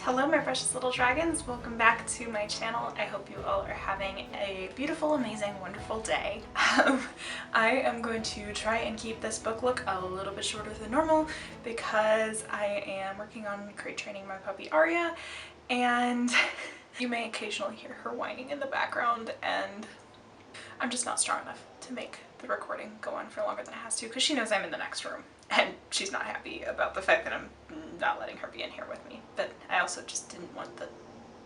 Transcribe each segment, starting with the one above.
Hello my precious little dragons, welcome back to my channel. I hope you all are having a beautiful, amazing, wonderful day. I am going to try and keep this book look a little bit shorter than normal because I am working on crate training my puppy Aria, and you may occasionally hear her whining in the background, and I'm just not strong enough to make the recording go on for longer than it has to because she knows I'm in the next room and she's not happy about the fact that I'm not letting her be in here with me. But I also just didn't want the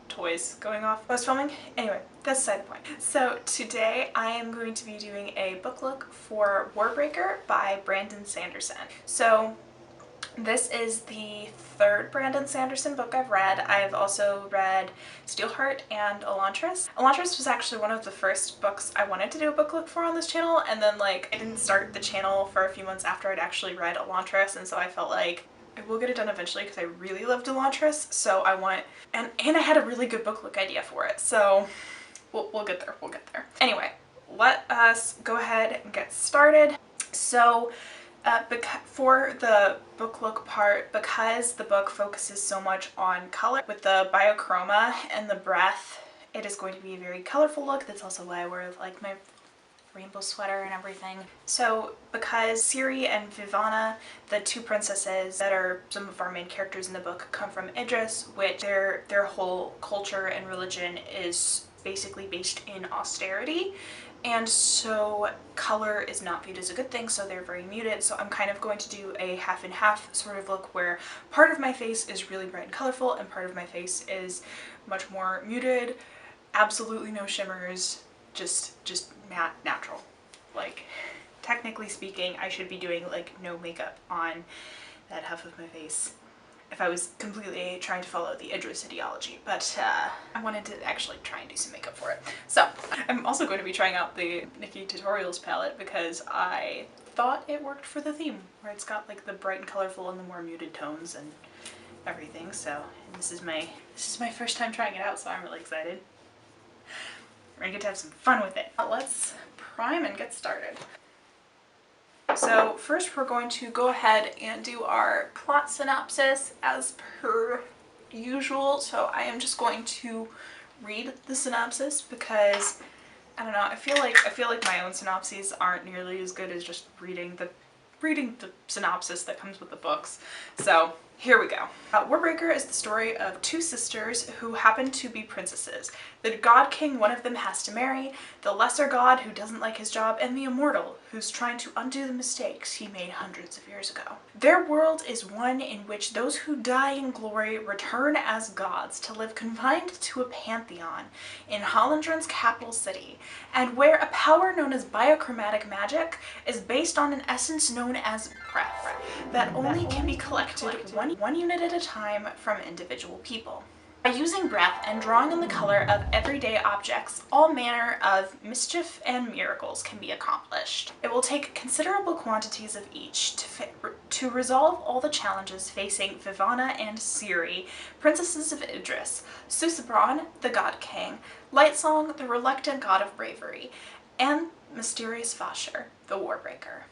toys going off while I was filming. Anyway, that's beside the point. So today I am going to be doing a book look for Warbreaker by Brandon Sanderson. So this is the third Brandon Sanderson book I've read. I've also read Steelheart and Elantris. Elantris was actually one of the first books I wanted to do a book look for on this channel, and then I didn't start the channel for a few months after I'd actually read Elantris, and so I felt like I will get it done eventually because I really loved Elantris, so I want, and I had a really good book look idea for it, so we'll get there, we'll get there. Anyway, let us go ahead and get started. So for the book look part, because the book focuses so much on color with the biochroma and the breath, it is going to be a very colorful look. That's also why I wear like my rainbow sweater and everything. So because Ciate and Vivana, the two princesses that are some of our main characters in the book, come from Idris, which their whole culture and religion is basically based in austerity, and so color is not viewed as a good thing, so they're very muted. So I'm kind of going to do a half and half sort of look where part of my face is really bright and colorful and part of my face is much more muted, absolutely no shimmers, just matte, natural. Like, technically speaking, I should be doing like no makeup on that half of my face if I was completely trying to follow the Idris ideology, but I wanted to actually try and do some makeup for it. So I'm also going to be trying out the Nikkie Tutorials palette because I thought it worked for the theme, where it's got like the bright and colorful and the more muted tones and everything. So this is my first time trying it out, so I'm really excited. We're gonna get to have some fun with it. Let's prime and get started. So first we're going to go ahead and do our plot synopsis as per usual. So I am just going to read the synopsis because I don't know, I feel like my own synopses aren't nearly as good as just reading the synopsis that comes with the books. So here we go. Warbreaker is the story of two sisters who happen to be princesses. The god king one of them has to marry, the lesser god who doesn't like his job, and the immortal who's trying to undo the mistakes he made hundreds of years ago. Their world is one in which those who die in glory return as gods to live confined to a pantheon in Hollandren's capital city, and where a power known as biochromatic magic is based on an essence known as breath that only can be collected one unit at a time from individual people. By using breath and drawing on the color of everyday objects, all manner of mischief and miracles can be accomplished. It will take considerable quantities of each to resolve all the challenges facing Vivana and Ciate, princesses of Idris, Susebron, the god king, Lightsong, the reluctant god of bravery, and mysterious Vasher, the Warbreaker.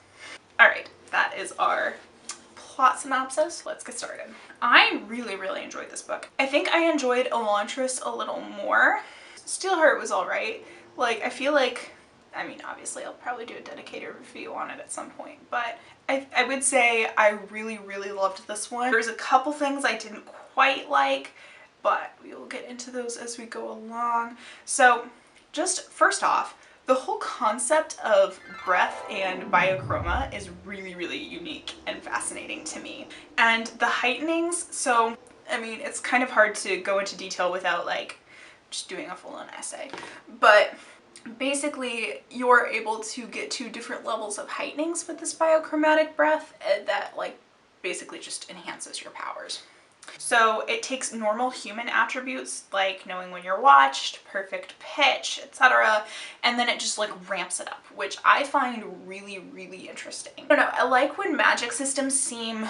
Alright, that is our plot synopsis. Let's get started. I really enjoyed this book. I think I enjoyed Elantris a little more. Steelheart was alright. Like, I feel like, I mean, obviously I'll probably do a dedicated review on it at some point, but I would say I really loved this one. There's a couple things I didn't quite like, but we will get into those as we go along. So just first off, the whole concept of breath and biochroma is really unique and fascinating to me. And the heightenings, so I mean, it's kind of hard to go into detail without like just doing a full-on essay, but basically you're able to get to different levels of heightenings with this biochromatic breath that like basically just enhances your powers. So it takes normal human attributes like knowing when you're watched, perfect pitch, etc., and then it just like ramps it up, which I find really interesting. I don't know, I like when magic systems seem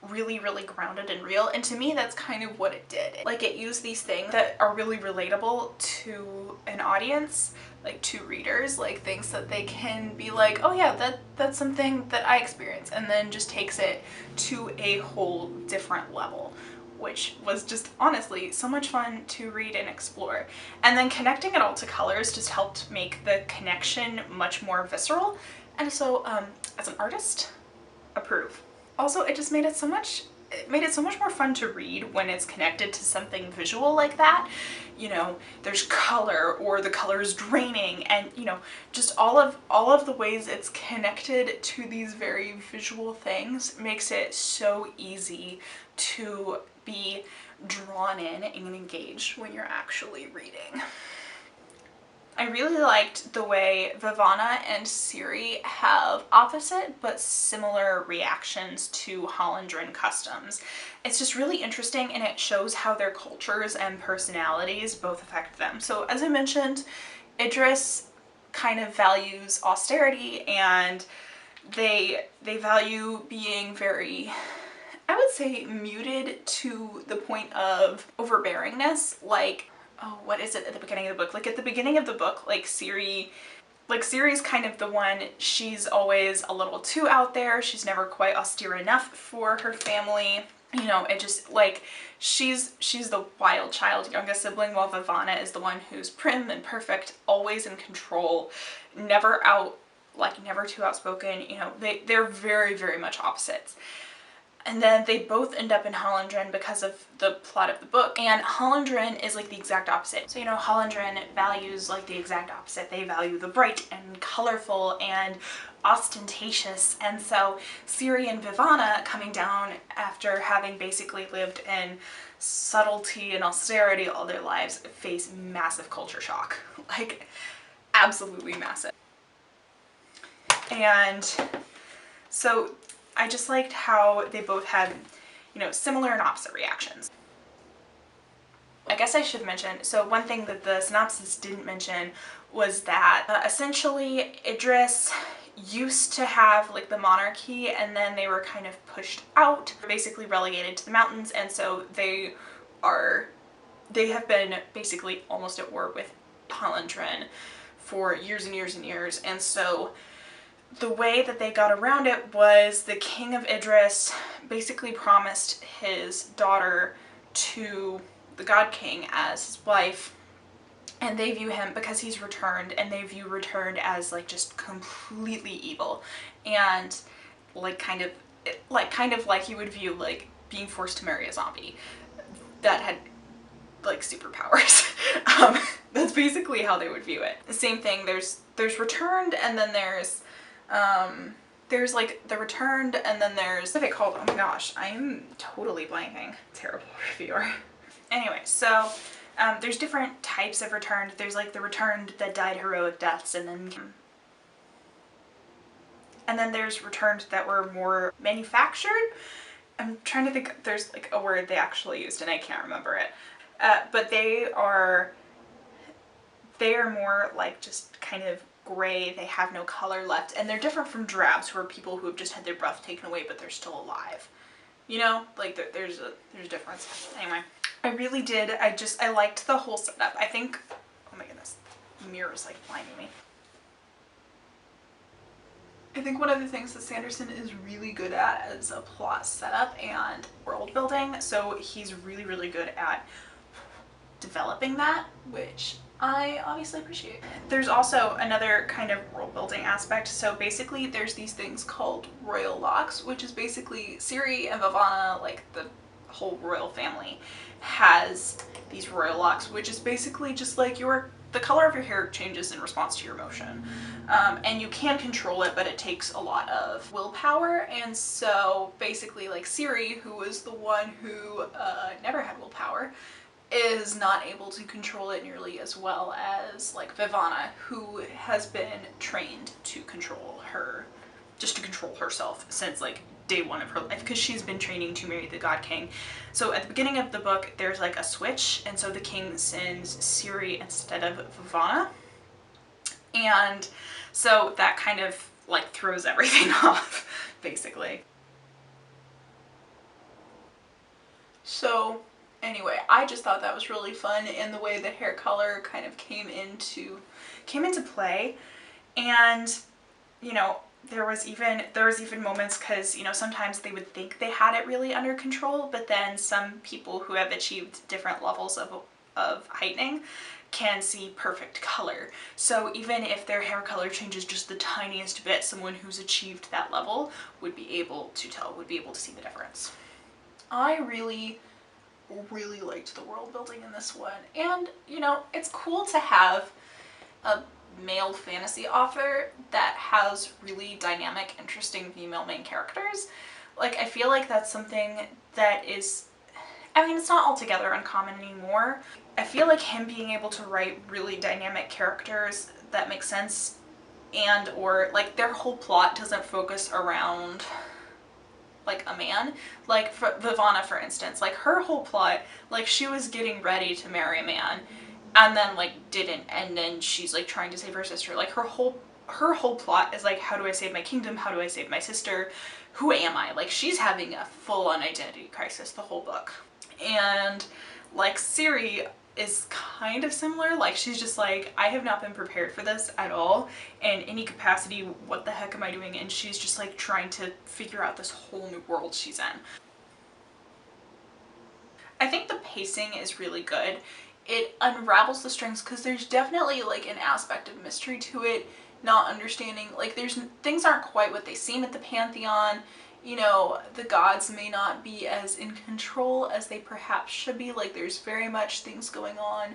really grounded and real, and to me that's kind of what it did. Like, it used these things that are really relatable to an audience, like to readers, like things that they can be like, oh yeah, that's something that I experience, and then just takes it to a whole different level, which was just honestly so much fun to read and explore. And then connecting it all to colors just helped make the connection much more visceral. And so as an artist, approve. Also, it just made it so much more fun to read when it's connected to something visual like that. You know, there's color, or the color is draining, and you know, just all of the ways it's connected to these very visual things makes it so easy to be drawn in and engaged when you're actually reading. I really liked the way Vivana and Ciate have opposite but similar reactions to Hollandren customs. It's just really interesting, and it shows how their cultures and personalities both affect them. So as I mentioned, Idris kind of values austerity, and they value being very, I would say, muted to the point of overbearingness. Like, oh, what is it at the beginning of the book? Like at the beginning of the book, like Ciri's kind of the one, she's always a little too out there. She's never quite austere enough for her family. You know, it just like, she's the wild child, youngest sibling, while Vivana is the one who's prim and perfect, always in control, never too outspoken. You know, they're very, very much opposites. And then they both end up in Hollandren because of the plot of the book. And Hollandren is like the exact opposite. So, you know, Hollandren values like the exact opposite. They value the bright and colorful and ostentatious. And so Ciate and Vivana, coming down after having basically lived in subtlety and austerity all their lives, face massive culture shock. Like, absolutely massive. And so I just liked how they both had, you know, similar and opposite reactions. I guess I should mention, so one thing that the synopsis didn't mention was that essentially Idris used to have like the monarchy, and then they were kind of pushed out, basically relegated to the mountains, and so they have been basically almost at war with Hollandren for years and years and years. And so the way that they got around it was the king of Idris basically promised his daughter to the god king as his wife, and they view him, because he's returned, and they view returned as like just completely evil, and like kind of like you would view like being forced to marry a zombie that had like superpowers. That's basically how they would view it. The same thing, there's returned, and then there's like the returned, and then there's, what's it called? Oh my gosh, I'm totally blanking. Terrible reviewer. Anyway, so there's different types of returned. There's like the returned that died heroic deaths, and then there's returned that were more manufactured. I'm trying to think, there's like a word they actually used and I can't remember it. But they are more like just kind of gray. They have no color left, and they're different from drabs, who are people who have just had their breath taken away but they're still alive. You know, like there's a difference. Anyway, I really did. I liked the whole setup. I think, oh my goodness, the mirror's like blinding me. I think one of the things that Sanderson is really good at is a plot setup and world building. So he's really, really good at developing that, which I obviously appreciate. There's also another kind of world building aspect. So basically there's these things called royal locks, which is basically Ciate and Vivana, like the whole royal family, has these royal locks, which is basically just like the color of your hair changes in response to your emotion. And you can control it, but it takes a lot of willpower. And so basically like Ciate, who was the one who never had willpower, is not able to control it nearly as well as like Vivana, who has been trained to control herself since like day one of her life, because she's been training to marry the god king. So at the beginning of the book there's like a switch, and so the king sends Ciate instead of Vivana, and so that kind of like throws everything off basically. So anyway, I just thought that was really fun, and the way the hair color kind of came into play. And you know, there was even moments, because, you know, sometimes they would think they had it really under control, but then some people who have achieved different levels of heightening can see perfect color. So even if their hair color changes just the tiniest bit, someone who's achieved that level would be able to tell, would be able to see the difference. I really liked the world building in this one, and, you know, it's cool to have a male fantasy author that has really dynamic, interesting female main characters. Like, I feel like that's something that is, I mean, it's not altogether uncommon anymore. I feel like him being able to write really dynamic characters that make sense, and or like their whole plot doesn't focus around like a man. Like for Vivana, for instance, like her whole plot, like she was getting ready to marry a man and then like didn't, and then she's like trying to save her sister. Like her whole plot is like, how do I save my kingdom? How do I save my sister? Who am I? Like, she's having a full-on identity crisis the whole book. And like Ciate is kind of similar. Like, she's just like, I have not been prepared for this at all in any capacity. What the heck am I doing? And she's just like trying to figure out this whole new world she's in. I think the pacing is really good. It unravels the strings, because there's definitely like an aspect of mystery to it, not understanding, like things aren't quite what they seem at the Pantheon. You know, the gods may not be as in control as they perhaps should be. Like, there's very much things going on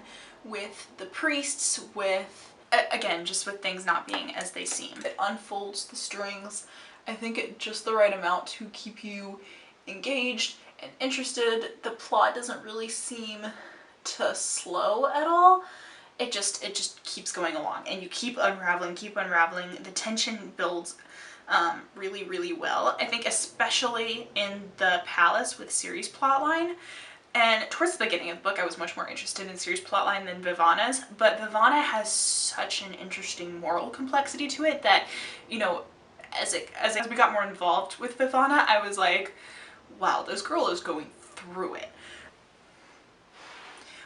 with the priests, with, again, just with things not being as they seem. It unfolds the strings, I think, at just the right amount to keep you engaged and interested. The plot doesn't really seem to slow at all. It just keeps going along, and you keep unraveling. The tension builds really well. I think especially in the palace with Ciate's plotline, and towards the beginning of the book I was much more interested in Ciate's plotline than Vivana's, but Vivana has such an interesting moral complexity to it that, you know, as we got more involved with Vivana, I was like, wow, this girl is going through it.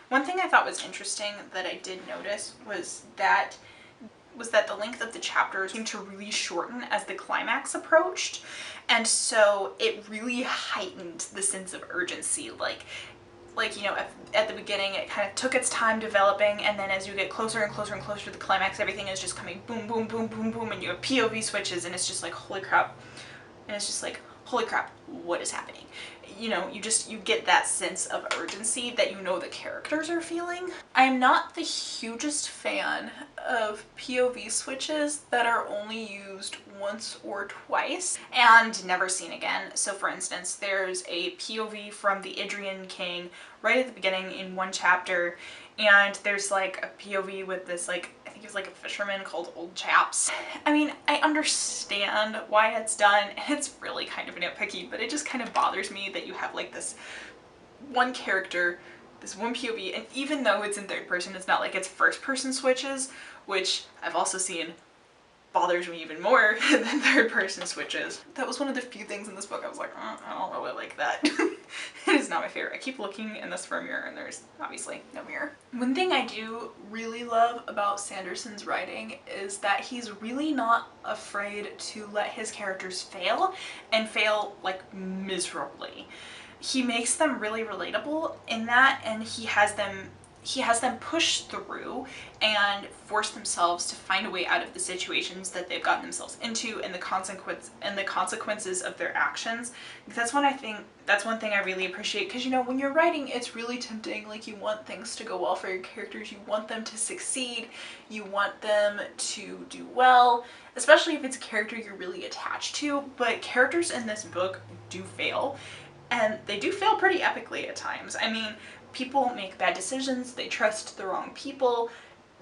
One thing I thought was interesting that I did notice was that the length of the chapters seemed to really shorten as the climax approached, and so it really heightened the sense of urgency. Like, you know, at the beginning it kind of took its time developing, and then as you get closer and closer and closer to the climax, everything is just coming boom, boom, boom, boom, boom, and you have POV switches, and it's just like, holy crap. And it's just like, holy crap, what is happening? You know, you get that sense of urgency that you know the characters are feeling. I'm not the hugest fan of POV switches that are only used once or twice and never seen again. So for instance, there's a POV from the Idrian king right at the beginning in one chapter, and there's like a POV with this, like, I think it's like a fisherman called Old Chaps. I mean, I understand why it's done, and it's really kind of nitpicky, but it just kind of bothers me that you have like this one character, this one POV, and even though it's in third person, it's not like it's first person switches, which I've also seen bothers me even more than third person switches. That was one of the few things in this book I was like, I don't really like that. It is not my favorite. I keep looking in this for a mirror, and there's obviously no mirror. One thing I do really love about Sanderson's writing is that he's really not afraid to let his characters fail, and fail like miserably. He makes them really relatable in that, and he has them push through and force themselves to find a way out of the situations that they've gotten themselves into, and the consequences of their actions. That's one thing I really appreciate, because, you know, when you're writing, it's really tempting. Like, you want things to go well for your characters, you want them to succeed, you want them to do well, especially if it's a character you're really attached to. But characters in this book do fail, and they do fail pretty epically at times. I mean, people make bad decisions, they trust the wrong people.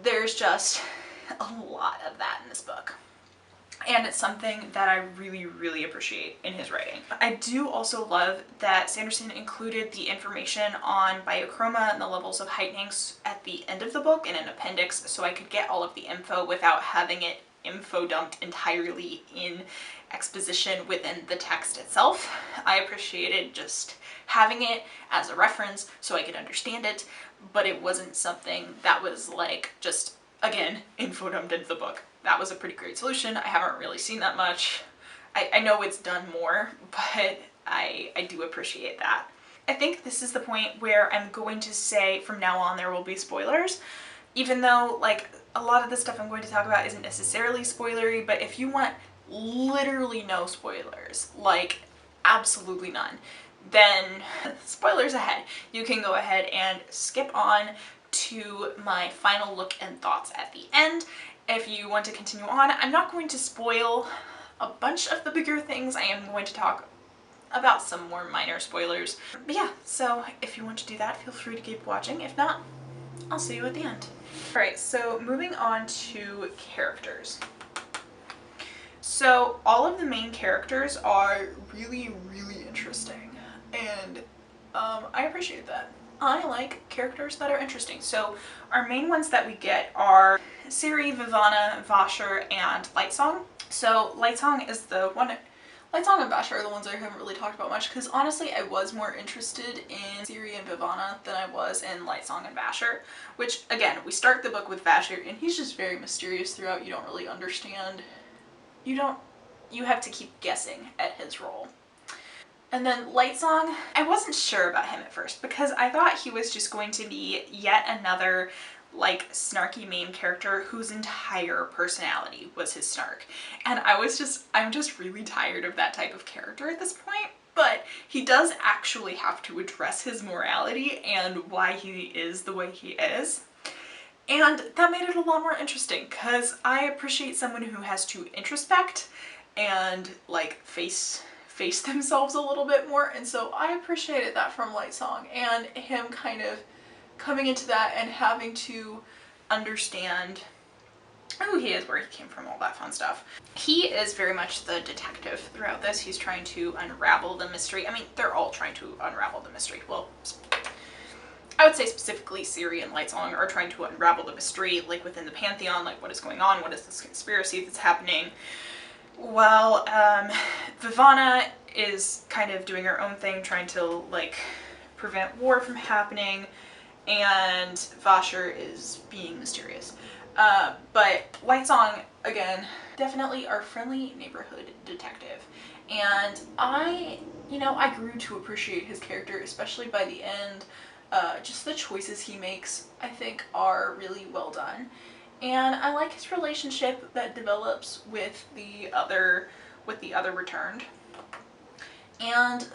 There's just a lot of that in this book. And it's something that I really appreciate in his writing. I do also love that Sanderson included the information on biochroma and the levels of heightenings at the end of the book in an appendix, so I could get all of the info without having it info dumped entirely in exposition within the text itself. I appreciated just having it as a reference so I could understand it, but it wasn't something that was like just, again, info dumped into the book. that was a pretty great solution. I haven't really seen that much. I know it's done more, but I do appreciate that. I think this is the point where I'm going to say from now on there will be spoilers, even though like a lot of the stuff I'm going to talk about isn't necessarily spoilery, but if you want literally no spoilers, like absolutely none, then spoilers ahead. You can go ahead and skip on to my final look and thoughts at the end. If you want to continue on, I'm not going to spoil a bunch of the bigger things. I am going to talk about some more minor spoilers. But yeah, so if you want to do that, feel free to keep watching. If not, I'll see you at the end. Alright, so moving on to characters. So all of the main characters are really, really interesting, and I appreciate that. I like characters that are interesting. So our main ones that we get are Ciate, Vivana, Vacay, and Lightsong. So Lightsong is the one. Lightsong and Vacay are the ones I haven't really talked about much, because honestly I was more interested in Ciate and Vivana than I was in Lightsong and Vacay, which again, we start the book with Vacay and he's just very mysterious throughout. You don't really understand. You have to keep guessing at his role. And then Lightsong, I wasn't sure about him at first because I thought he was just going to be yet another like snarky main character whose entire personality was his snark. And I'm just really tired of that type of character at this point. But he does actually have to address his morality and why he is the way he is. And that made it a lot more interesting because I appreciate someone who has to introspect and like face themselves a little bit more, and so I appreciated that from Lightsong, and him kind of coming into that and having to understand who he is, where he came from, all that fun stuff. He is very much the detective throughout this. He's trying to unravel the mystery. I mean, they're all trying to unravel the mystery. Well, I would say specifically Ciate and Lightsong are trying to unravel the mystery, like within the Pantheon, like what is going on, what is this conspiracy that's happening. While Vivana is kind of doing her own thing, trying to like prevent war from happening, and Vacay is being mysterious. But Lightsong, again, definitely our friendly neighborhood detective. And I grew to appreciate his character, especially by the end. Just the choices he makes, I think, are really well done. And I like his relationship that develops with the other returned. And,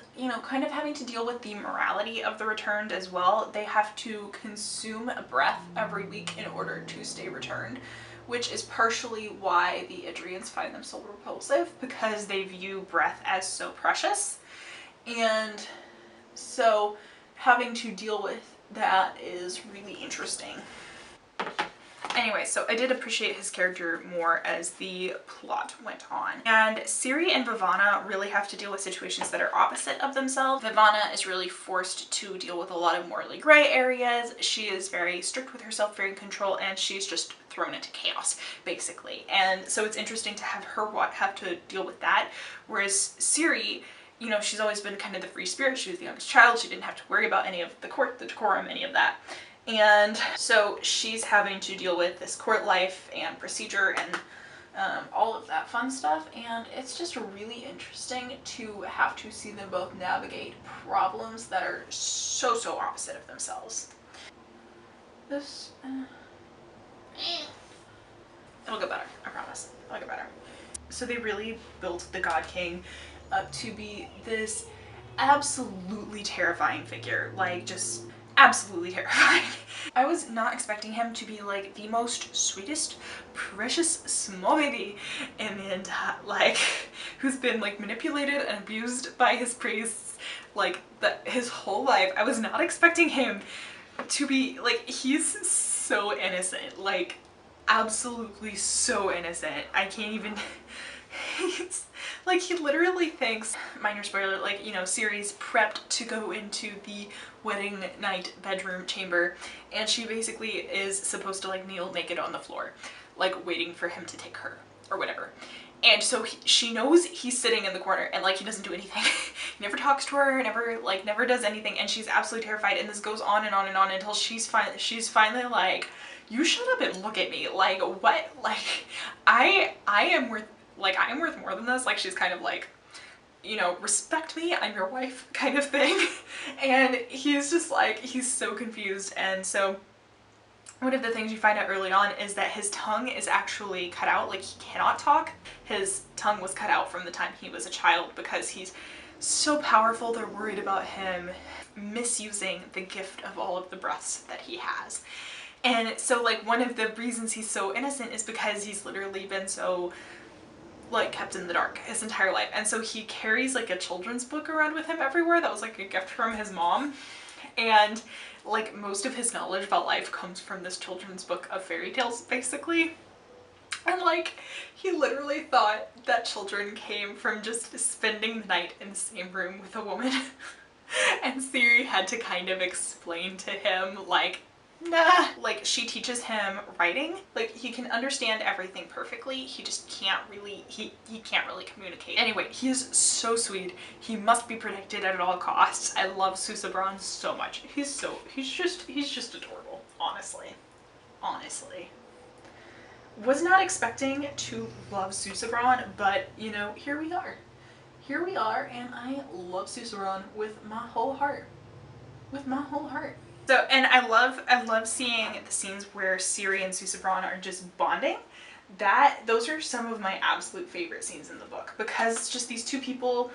kind of having to deal with the morality of the returned as well. They have to consume a breath every week in order to stay returned, which is partially why the Idrians find them so repulsive, because they view breath as so precious. And so having to deal with that is really interesting. Anyway, so I did appreciate his character more as the plot went on. And Ciate and Vivana really have to deal with situations that are opposite of themselves. Vivana is really forced to deal with a lot of morally gray areas. She is very strict with herself, very in control, and she's just thrown into chaos, basically. And so it's interesting to have her have to deal with that. Whereas Ciate, she's always been kind of the free spirit. She was the youngest child. She didn't have to worry about any of the court, the decorum, any of that. And so she's having to deal with this court life and procedure and all of that fun stuff, and it's just really interesting to have to see them both navigate problems that are so opposite of themselves. This it'll get better, I promise. It'll get better. So they really built the God King up to be this absolutely terrifying figure, like just absolutely terrifying. I was not expecting him to be like the most sweetest, precious small baby in the entire, like, who's been like manipulated and abused by his priests like his whole life. I was not expecting him to be like, he's so innocent, like absolutely so innocent. I can't even it's like he literally thinks, minor spoiler, like, Ciate's prepped to go into the wedding night bedroom chamber, and she basically is supposed to like kneel naked on the floor, like waiting for him to take her or whatever. And so she knows he's sitting in the corner, and like he doesn't do anything. He never talks to her, never does anything, and she's absolutely terrified. And this goes on and on and on until she's finally like, you shut up and look at me. Like, what? Like, I am worth, like, I am worth more than this. Like, she's kind of like, you know, respect me, I'm your wife kind of thing. And he's just like, he's so confused. And so one of the things you find out early on is that his tongue is actually cut out. Like, he cannot talk. His tongue was cut out from the time he was a child because he's so powerful. They're worried about him misusing the gift of all of the breaths that he has. And so, like, one of the reasons he's so innocent is because he's literally been so, like, kept in the dark his entire life. And so he carries like a children's book around with him everywhere that was like a gift from his mom. And like most of his knowledge about life comes from this children's book of fairy tales, basically. And like, he literally thought that children came from just spending the night in the same room with a woman. And Ciate had to kind of explain to him, like, nah. Like, she teaches him writing. Like, he can understand everything perfectly. He just can't really, he can't really communicate. Anyway, he is so sweet. He must be protected at all costs. I love Susebron so much. He's just adorable, honestly. Honestly. Was not expecting to love Susebron, but, you know, here we are. Here we are, and I love Susebron with my whole heart. With my whole heart. So, and I love seeing the scenes where Ciate and Susebron are just bonding. Those are some of my absolute favorite scenes in the book, because it's just these two people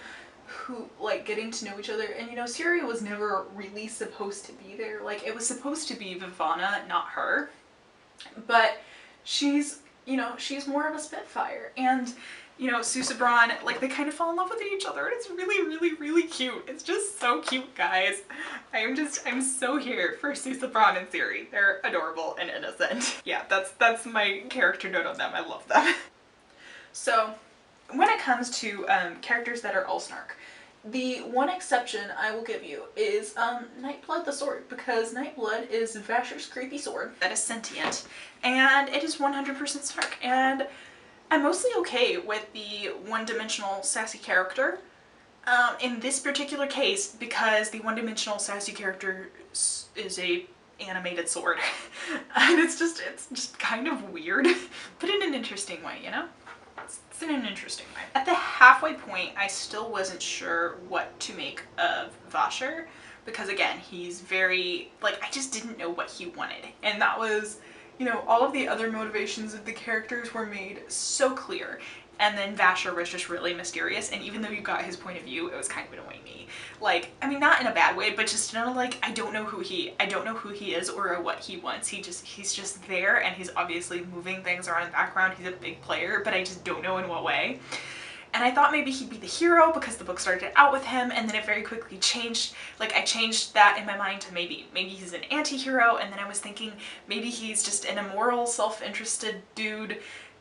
who, like, getting to know each other. And, you know, Ciate was never really supposed to be there. Like, it was supposed to be Vivana, not her. But she's, you know, she's more of a Spitfire. And, you know, Susebron, like, they kind of fall in love with each other, and it's really, really, really cute. It's just so cute, guys. I'm so here for Susebron and Ciate. They're adorable and innocent. Yeah, that's my character note on them. I love them. So, when it comes to characters that are all snark, the one exception I will give you is Nightblood the sword, because Nightblood is Vasher's creepy sword that is sentient, and it is 100% snark. And I'm mostly okay with the one-dimensional sassy character in this particular case, because the one-dimensional sassy character is a animated sword. And it's just kind of weird, but in an interesting way, you know? It's in an interesting way. At the halfway point, I still wasn't sure what to make of Vasher, because again, he's very, like, I just didn't know what he wanted. And that was, you know, all of the other motivations of the characters were made so clear, and then Vasher was just really mysterious, and even though you got his point of view, it was kind of annoying me. Like, I mean, not in a bad way, but just, you know, like, I don't know who he is or what he wants. He's just there, and he's obviously moving things around in the background. He's a big player, but I just don't know in what way. And I thought maybe he'd be the hero because the book started out with him, and then it very quickly changed. Like, I changed that in my mind to maybe he's an anti-hero, and then I was thinking maybe he's just an immoral, self-interested dude,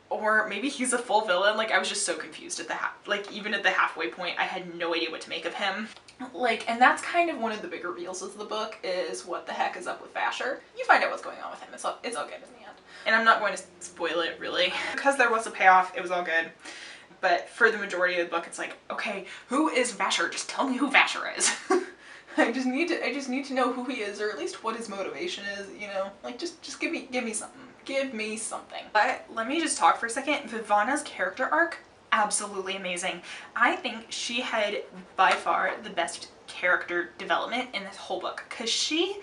or maybe he's a full villain. Like, I was just so confused at even at the halfway point, I had no idea what to make of him. Like, and that's kind of one of the big reveals of the book, is what the heck is up with Vasher. You find out what's going on with him. It's all good in the end. And I'm not going to spoil it, really. Because there was a payoff, it was all good. But for the majority of the book, it's like, okay, who is Vasher? Just tell me who Vasher is. I just need to know who he is, or at least what his motivation is, you know? Like, just give me something. Give me something. But let me just talk for a second. Vivana's character arc, absolutely amazing. I think she had by far the best character development in this whole book, because she,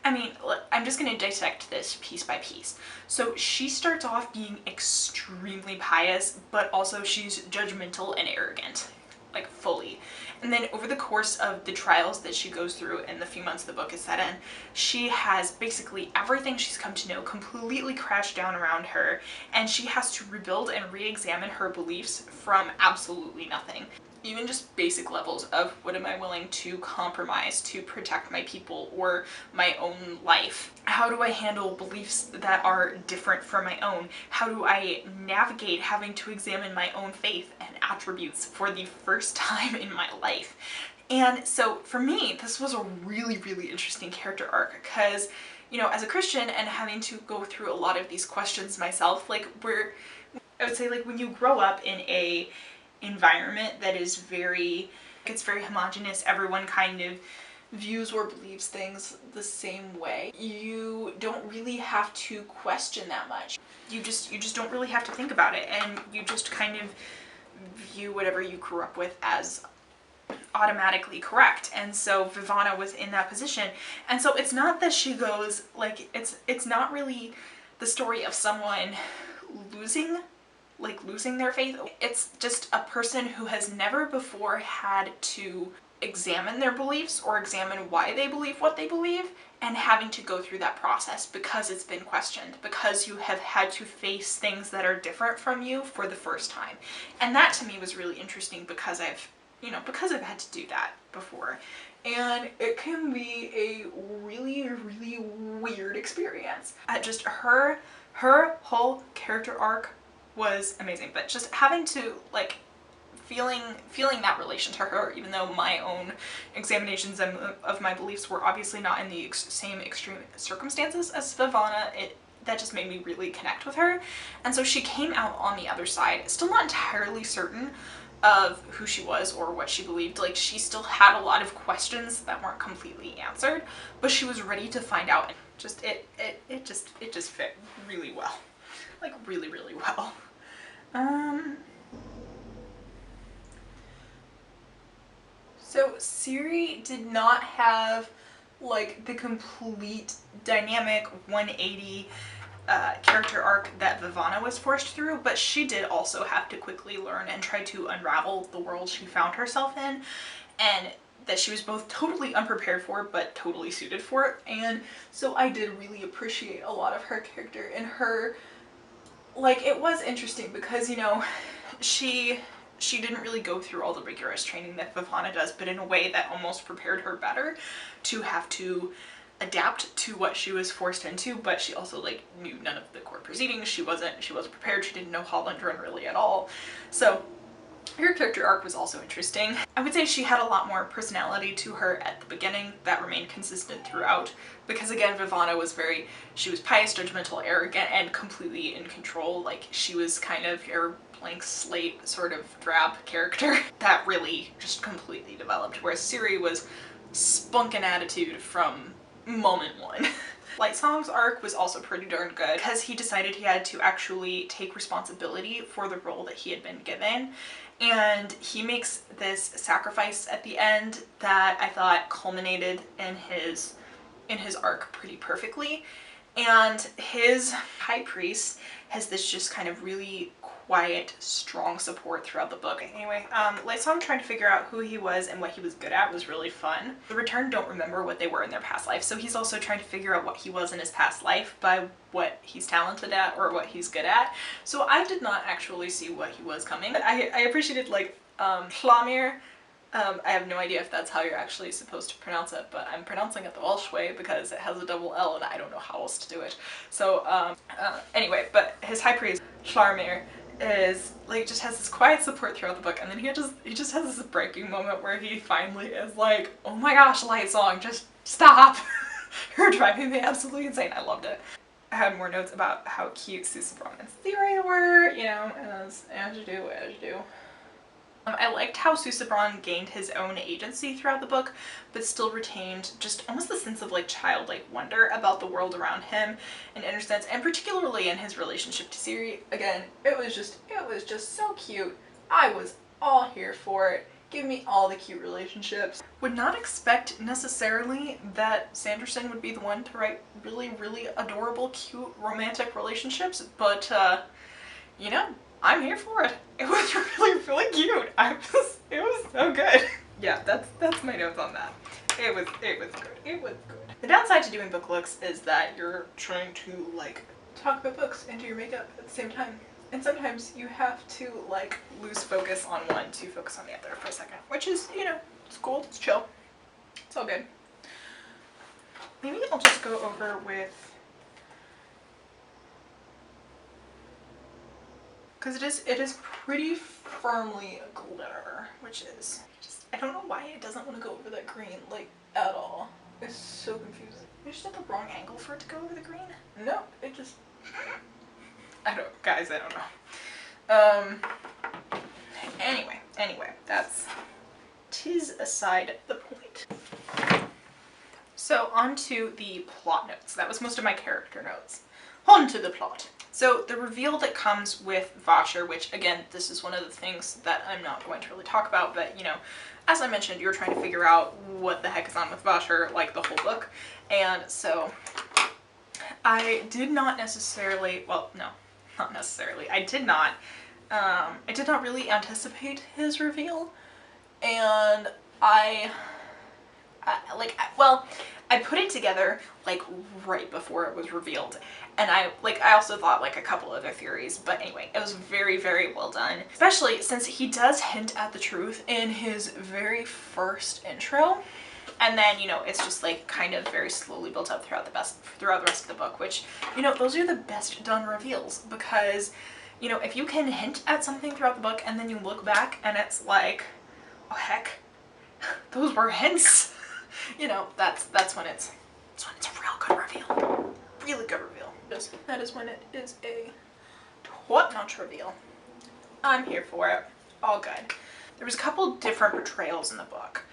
I mean, I'm just going to dissect this piece by piece. So she starts off being extremely pious, but also she's judgmental and arrogant, like fully. And then over the course of the trials that she goes through and the few months the book is set in, she has basically everything she's come to know completely crashed down around her, and she has to rebuild and re-examine her beliefs from absolutely nothing. Even just basic levels of what am I willing to compromise to protect my people or my own life? How do I handle beliefs that are different from my own? How do I navigate having to examine my own faith and attributes for the first time in my life? And so for me, this was a really, really interesting character arc, because, you know, as a Christian and having to go through a lot of these questions myself, like, I would say, like, when you grow up in a environment that is very homogenous, everyone kind of views or believes things the same way, you don't really have to question that much. You just don't really have to think about it, and you just kind of view whatever you grew up with as automatically correct. And so Vivana was in that position, and so it's not that she goes like, it's not really the story of someone losing their faith. It's just a person who has never before had to examine their beliefs or examine why they believe what they believe, and having to go through that process because it's been questioned, because you have had to face things that are different from you for the first time. And that to me was really interesting because I've had to do that before, and it can be a really, really weird experience. Just her whole character arc was amazing, but just having to like feeling that relation to her, even though my own examinations of my beliefs were obviously not in the same extreme circumstances as Vivana, that just made me really connect with her. And so she came out on the other side, still not entirely certain of who she was or what she believed. Like, she still had a lot of questions that weren't completely answered, but she was ready to find out. Just it just fit really well, like really, really well. So Ciri did not have like the complete dynamic 180 character arc that Vivana was forced through, but she did also have to quickly learn and try to unravel the world she found herself in, and that she was both totally unprepared for but totally suited for it. And so I did really appreciate a lot of her character and her, like, it was interesting because, you know, she didn't really go through all the rigorous training that Vivana does, but in a way that almost prepared her better to have to adapt to what she was forced into. But she also like knew none of the court proceedings. She wasn't prepared. She didn't know Hollindren really at all. So her character arc was also interesting. I would say she had a lot more personality to her at the beginning that remained consistent throughout, because again, Vivana was she was pious, judgmental, arrogant, and completely in control. Like, she was kind of your blank slate sort of drab character that really just completely developed, whereas Ciri was spunk and attitude from moment one. Lightsong's arc was also pretty darn good because he decided he had to actually take responsibility for the role that he had been given, and he makes this sacrifice at the end that I thought culminated in his arc pretty perfectly. And his high priest has this just kind of really quiet, strong support throughout the book. Anyway, Lightsong trying to figure out who he was and what he was good at was really fun. The Return don't remember what they were in their past life, so he's also trying to figure out what he was in his past life by what he's talented at or what he's good at. So I did not actually see what he was coming. I appreciated, like, Llymir. I have no idea if that's how you're actually supposed to pronounce it, but I'm pronouncing it the Welsh way because it has a double L and I don't know how else to do it. So anyway, but his high priest, Llymir, is like just has this quiet support throughout the book, and then he just has this breaking moment where he finally is like, oh my gosh, Lightsong, just stop. You're driving me absolutely insane. I loved it. I had more notes about how cute Susebron and Theory were, you know, as you do. I liked how Susebron gained his own agency throughout the book, but still retained just almost the sense of like childlike wonder about the world around him and innocence, and particularly in his relationship to Ciri. Again, it was just so cute. I was all here for it. Give me all the cute relationships. Would not expect necessarily that Sanderson would be the one to write really, really adorable, cute, romantic relationships, but you know, I'm here for it. It was really, really cute. It was so good. Yeah, that's my notes on that. It was good. It was good. The downside to doing book looks is that you're trying to like talk about books and do your makeup at the same time. And sometimes you have to like lose focus on one to focus on the other for a second, which is, you know, it's cool, it's chill. It's all good. Maybe I'll just go over with, because it is pretty firmly a glitter, which is just, I don't know why it doesn't want to go over that green, like, at all. It's so confusing. Is just at the wrong angle for it to go over the green? No, it just, I don't know. Anyway, that's, 'tis aside the point. So on to the plot notes. That was most of my character notes. On to the plot. So the reveal that comes with Vacay, which again, this is one of the things that I'm not going to really talk about, but you know, as I mentioned, you're trying to figure out what the heck is on with Vacay, like the whole book. And so I did not necessarily, well, no, not necessarily. I did not really anticipate his reveal. And I put it together like right before it was revealed, and I also thought like a couple other theories, but anyway, it was very, very well done, especially since he does hint at the truth in his very first intro, and then, you know, it's just like kind of very slowly built up throughout the rest of the book, which, you know, those are the best done reveals, because, you know, if you can hint at something throughout the book and then you look back and it's like, oh heck, those were hints. You know, that's when it's a real good reveal. Really good reveal. That is when it is a top-notch reveal. I'm here for it. All good. There was a couple different betrayals in the book.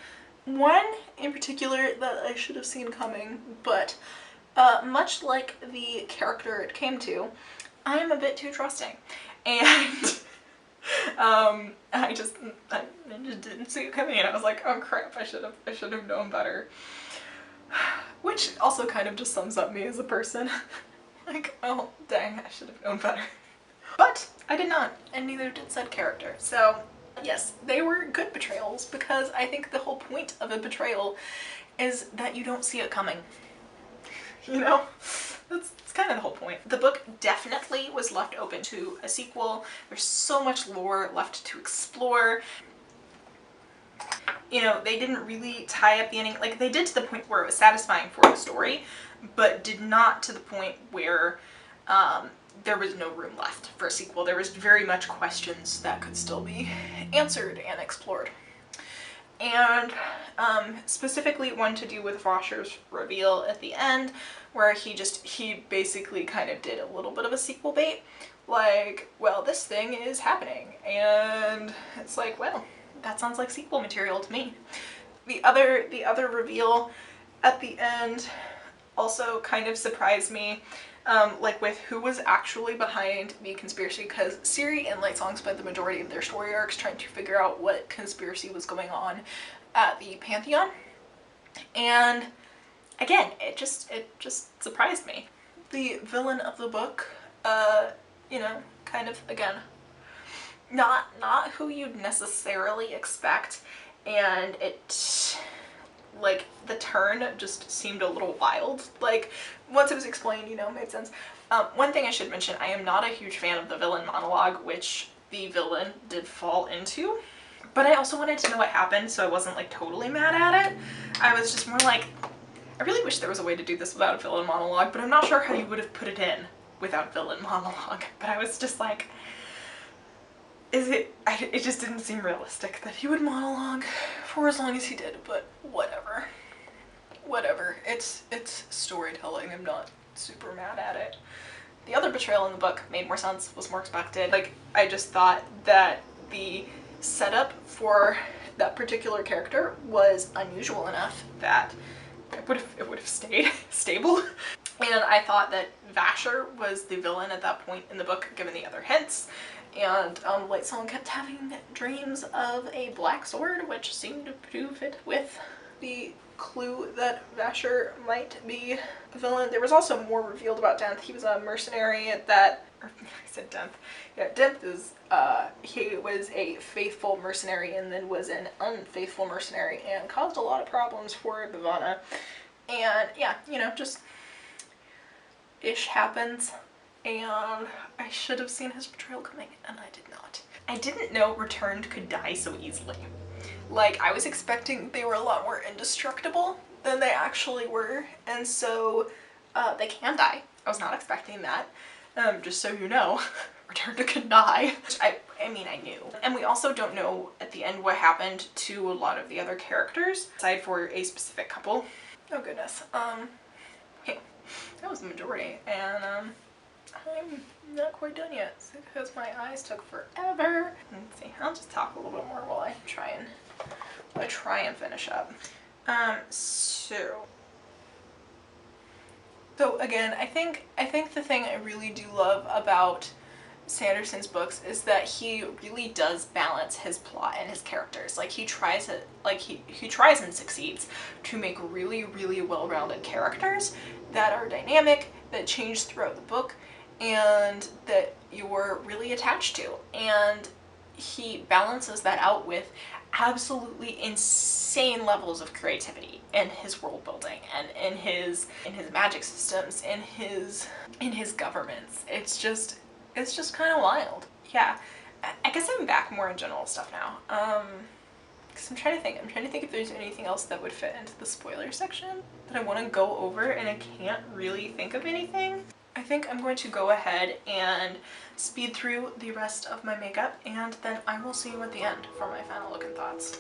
One in particular that I should have seen coming, but much like the character it came to, I am a bit too trusting. And I just didn't see it coming, and I was like, oh crap, I should have known better. Which also kind of just sums up me as a person. Like, oh dang, I should have known better. But I did not, and neither did said character. So yes, they were good betrayals, because I think the whole point of a betrayal is that you don't see it coming. You know? That's kind of the whole point. The book definitely was left open to a sequel. There's so much lore left to explore. You know, they didn't really tie up the ending. Like, they did to the point where it was satisfying for the story, but did not to the point where there was no room left for a sequel. There was very much questions that could still be answered and explored. And specifically one to do with Vacay's reveal at the end, where he basically kind of did a little bit of a sequel bait, like, well, this thing is happening, and it's like, well, that sounds like sequel material to me. The other reveal at the end also kind of surprised me, like with who was actually behind the conspiracy, because Ciate and Lightsong spent the majority of their story arcs trying to figure out what conspiracy was going on at the Pantheon, and again, it just surprised me. The villain of the book, you know, kind of, again, not who you'd necessarily expect, and it, like, the turn just seemed a little wild. Like, once it was explained, you know, made sense. One thing I should mention, I am not a huge fan of the villain monologue, which the villain did fall into, but I also wanted to know what happened, so I wasn't like totally mad at it. I was just more like, I really wish there was a way to do this without a villain monologue, but I'm not sure how you would have put it in without villain monologue. But I was just like, it just didn't seem realistic that he would monologue for as long as he did, but whatever. Whatever. It's storytelling. I'm not super mad at it. The other betrayal in the book made more sense, was more expected. Like, I just thought that the setup for that particular character was unusual enough that it would have stayed stable. And I thought that Vacay was the villain at that point in the book, given the other hints. And Lightsong kept having dreams of a black sword, which seemed to fit with the clue that Vacay might be a villain. There was also more revealed about Denth. He was a mercenary that, or I said Denth. Yeah, Denth is, he was a faithful mercenary and then was an unfaithful mercenary and caused a lot of problems for Vivana. And yeah, you know, just ish happens. And I should have seen his betrayal coming, and I did not. I didn't know Returned could die so easily. Like, I was expecting they were a lot more indestructible than they actually were, and so they can die. I was not expecting that. Just so you know, Returned can die. Which I mean, I knew. And we also don't know at the end what happened to a lot of the other characters, aside for a specific couple. Oh goodness. Hey, that was the majority, and I'm not quite done yet because my eyes took forever. Let's see, I'll just talk a little bit more while I try and finish up. So So again, I think the thing I really do love about Sanderson's books is that he really does balance his plot and his characters. Like he tries it, like he tries and succeeds to make really, really well-rounded characters that are dynamic, that change throughout the book, and that you're really attached to. And he balances that out with absolutely insane levels of creativity in his world building and in his magic systems, in his governments. It's just kind of wild. Yeah, I guess I'm back more in general stuff now. Because I'm trying to think if there's anything else that would fit into the spoiler section that I want to go over, and I can't really think of anything. I think I'm going to go ahead and speed through the rest of my makeup, and then I will see you at the end for my final look and thoughts.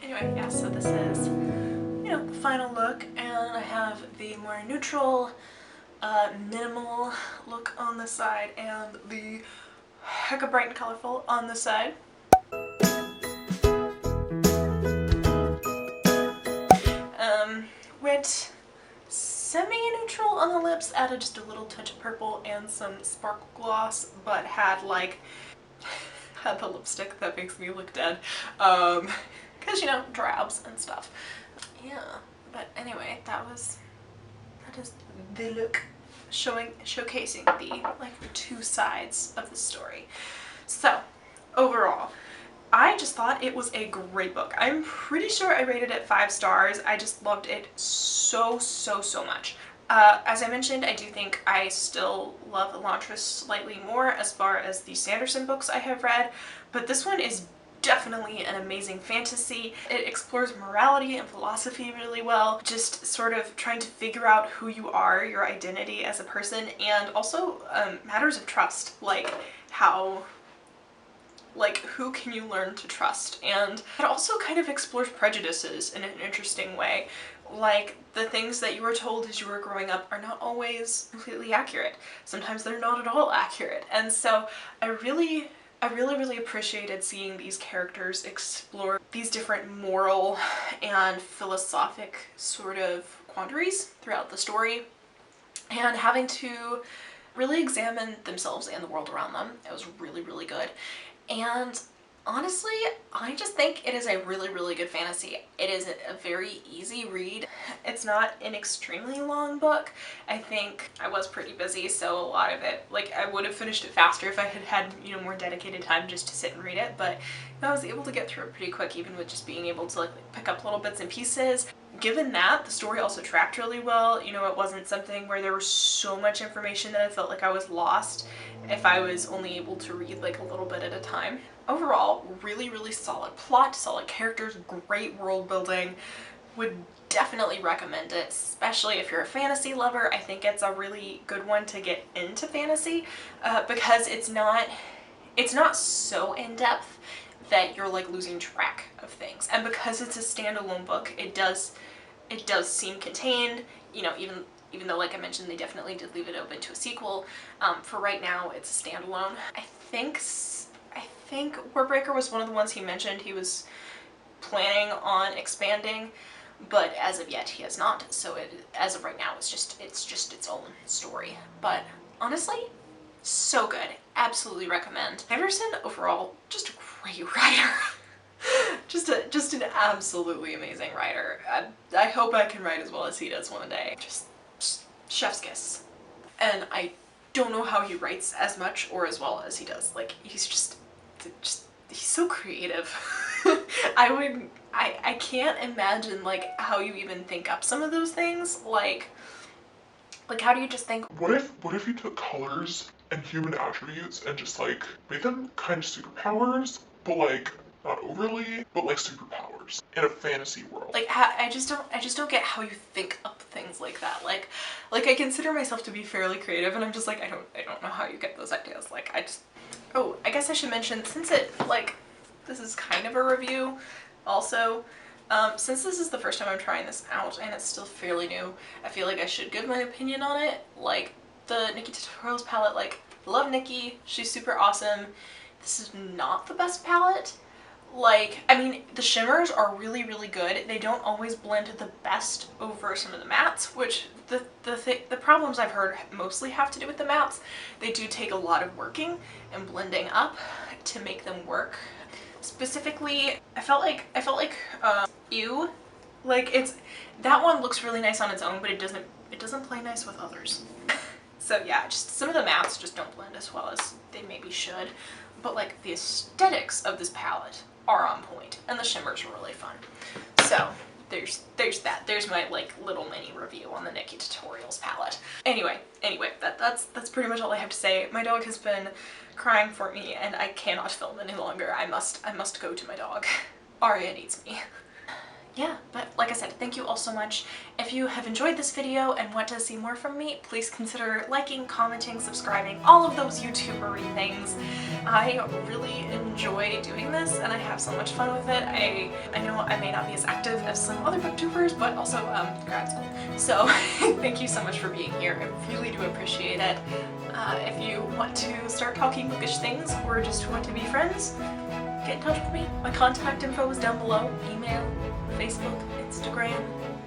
Anyway, yeah, so this is, the final look, and I have the more neutral, minimal look on this side, and the hecka bright and colorful on this side. Went semi-neutral on the lips, added just a little touch of purple and some sparkle gloss, but had had the lipstick that makes me look dead. Because drabs and stuff. Yeah, but anyway, that is the look, showcasing the two sides of the story. So overall, I just thought it was a great book. I'm pretty sure I rated it 5 stars. I just loved it so much. As I mentioned, I do think I still love Lustrous slightly more as far as the Sanderson books I have read, but this one is definitely an amazing fantasy. It explores morality and philosophy really well, just sort of trying to figure out who you are, your identity as a person, and also matters of trust, who can you learn to trust? And it also kind of explores prejudices in an interesting way. Like, the things that you were told as you were growing up are not always completely accurate. Sometimes they're not at all accurate. And so I really appreciated seeing these characters explore these different moral and philosophic sort of quandaries throughout the story, and having to really examine themselves and the world around them. It was really good. And honestly, I just think it is a really, really good fantasy. It is a very easy read. It's not an extremely long book. I think I was pretty busy, so a lot of it, like, I would have finished it faster if I had had, you know, more dedicated time just to sit and read it, but I was able to get through it pretty quick, even with just being able to, like pick up little bits and pieces. Given that, the story also tracked really well. You know, it wasn't something where there was so much information that I felt like I was lost if I was only able to read like a little bit at a time. Overall, really, really solid plot, solid characters, great world building. Would definitely recommend it, especially if you're a fantasy lover. I think it's a really good one to get into fantasy because it's not so in-depth that you're like losing track of things, and because it's a standalone book, it does seem contained. You know, even though, like I mentioned, they definitely did leave it open to a sequel. For right now, it's a standalone. I think Warbreaker was one of the ones he mentioned he was planning on expanding, but as of yet he has not. So as of right now, it's just its own story. But honestly, so good. Absolutely recommend. Sanderson overall, just a great writer. just an absolutely amazing writer. I hope I can write as well as he does one day. Just chef's kiss. And I don't know how he writes as much or as well as he does. Like, he's he's so creative. I can't imagine like how you even think up some of those things. Like how do you just think, what if you took colors and human attributes and just like made them kind of superpowers, but like not overly, but like superpowers in a fantasy world? Like, I just don't get how you think up things like that. Like I consider myself to be fairly creative, and I'm just like, I don't know how you get those ideas. Like, oh, I guess I should mention, since this is kind of a review also, since this is the first time I'm trying this out and it's still fairly new, I feel like I should give my opinion on it. Like, the Nikkie Tutorials palette, like, love Nikkie, she's super awesome. This is not the best palette. Like, I mean, the shimmers are really, really good. They don't always blend the best over some of the mattes, which the problems I've heard mostly have to do with the mattes. They do take a lot of working and blending up to make them work. Specifically, I felt like Ew, like, that one looks really nice on its own, but it doesn't play nice with others. So yeah, just some of the mattes just don't blend as well as they maybe should, but like the aesthetics of this palette are on point, and the shimmers are really fun. So there's that. There's my like little mini review on the Nikkie Tutorials palette. Anyway, that's pretty much all I have to say. My dog has been crying for me, and I cannot film any longer. I must go to my dog. Aria needs me. Yeah, but like I said, thank you all so much. If you have enjoyed this video and want to see more from me, please consider liking, commenting, subscribing, all of those YouTuber-y things. I really enjoy doing this, and I have so much fun with it. I know I may not be as active as some other booktubers, but also grad school. So thank you so much for being here. I really do appreciate it. If you want to start talking bookish things or just want to be friends, get in touch with me. My contact info is down below. Email, Facebook, Instagram.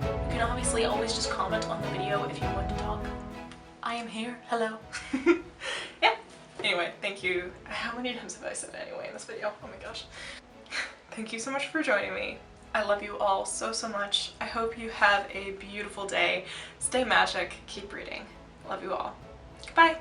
You can obviously always just comment on the video if you want to talk. I am here. Hello. Yeah. Anyway, thank you. How many times have I said anyway in this video? Oh my gosh. Thank you so much for joining me. I love you all so, so much. I hope you have a beautiful day. Stay magic. Keep reading. Love you all. Goodbye.